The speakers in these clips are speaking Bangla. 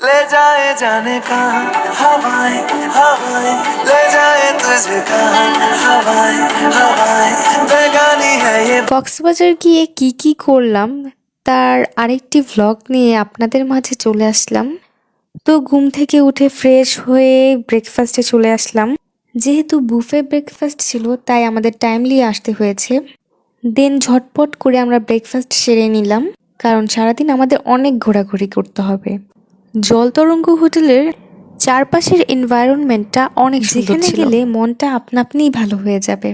ले जाए जाने कहाँ हवाएं हवाएं ले जाए तुझे कहाँ हवाएं हवाएं बेगानी है ये। কক্সবাজার গিয়ে কি কি করলাম তার আরেকটি ভ্লগ নিয়ে আপনাদের মাঝে চলে আসলাম। তো ঘুম থেকে উঠে ফ্রেশ হয়ে ব্রেকফাস্টে চলে আসলাম। যেহেতু বুফে ব্রেকফাস্ট ছিল তাই আমাদের টাইমলি আসতে হয়েছে। দেন ঝটপট করে আমরা ব্রেকফাস্ট সেরে নিলাম, কারণ সারাদিন আমাদের অনেক ঘোরাঘুরি করতে হবে। জলতরঙ্গ হোটেলের চারপাশের এনভায়রনমেন্টটা অনেক সুন্দর ছিল, যেখানে গেলে মনটা আপনা আপনিই ভালো হয়ে যাবে।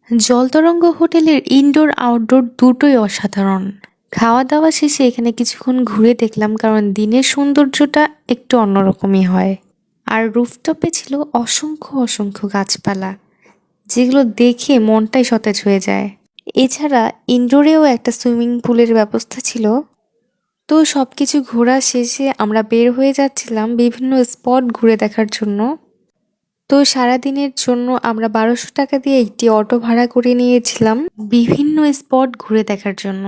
জলতরঙ্গ হোটেলের ইনডোর আউটডোর দুটোই অসাধারণ। খাওয়া দাওয়া শেষে এখানে কিছুক্ষণ ঘুরে দেখলাম, কারণ দিনের সৌন্দর্যটা একটু অন্যরকমই হয়। আর রুফটপে ছিল অসংখ্য অসংখ্য গাছপালা, যেগুলো দেখে মনটাই সতেজ হয়ে যায়। এছাড়া ইনডোরেও একটা সুইমিং পুলের ব্যবস্থা ছিল। তো সবকিছু ঘোরা শেষে আমরা বের হয়ে যাচ্ছিলাম বিভিন্ন স্পট ঘুরে দেখার জন্য। তো সারাদিনের জন্য আমরা 1200 টাকা দিয়ে একটি অটো ভাড়া করে নিয়েছিলাম বিভিন্ন স্পট ঘুরে দেখার জন্য।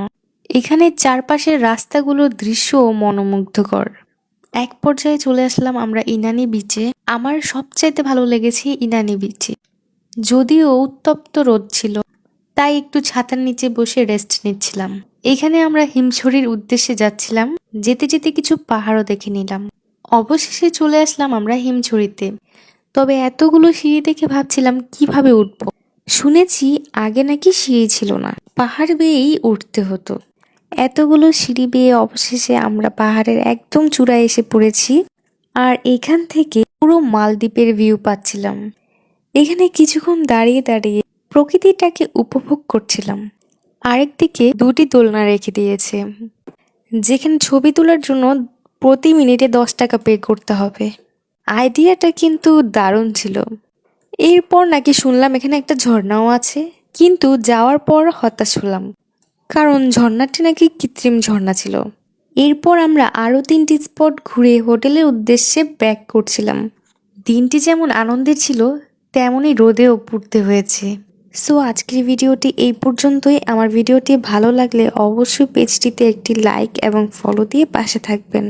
এখানে চারপাশের রাস্তাগুলোর দৃশ্যও মনোমুগ্ধকর। এক পর্যায়ে চলে আসলাম আমরা ইনানি বিচে। আমার সবচাইতে ভালো লেগেছে ইনানি বিচে। যদিও উত্তপ্ত রোদ ছিল, তাই একটু ছাতার নিচে বসে রেস্ট নিচ্ছিলাম। এখানে আমরা হিমছড়ির উদ্দেশ্যে যাচ্ছিলাম, যেতে যেতে কিছু পাহাড়ও দেখে নিলাম। অবশেষে চলে আসলাম আমরা হিমছড়িতে। তবে এতগুলো সিঁড়ি দেখে ভাবছিলাম কিভাবে উঠবো। শুনেছি আগে নাকি সিঁড়ি ছিল না, পাহাড় বেয়েই উঠতে হতো। এতগুলো সিঁড়ি বেয়ে অবশেষে আমরা পাহাড়ের একদম চূড়ায় এসে পড়েছি। আর এখান থেকে পুরো মালদ্বীপের ভিউ পাচ্ছিলাম। এখানে কিছুক্ষণ দাঁড়িয়ে দাঁড়িয়ে প্রকৃতিটাকে উপভোগ করছিলাম। আরেকদিকে দুটি দোলনা রেখে দিয়েছে, যেখানে ছবি তোলার জন্য প্রতি মিনিটে 10 টাকা পে করতে হবে। আইডিয়াটা কিন্তু দারুণ ছিল। এরপর নাকি শুনলাম এখানে একটা ঝর্ণাও আছে, কিন্তু যাওয়ার পর হতাশ হলাম, কারণ ঝর্ণাটি নাকি কৃত্রিম ঝর্ণা ছিল। এরপর আমরা আরও 3টি স্পট ঘুরে হোটেলের উদ্দেশ্যে ব্যাক করছিলাম। দিনটি যেমন আনন্দের ছিল, তেমনই রোদেও পড়তে হয়েছে। সো আজকের ভিডিওটি এই পর্যন্তই। আমার ভিডিওটি ভালো লাগলে অবশ্যই পেজটিতে একটি লাইক এবং ফলো দিয়ে পাশে থাকবেন।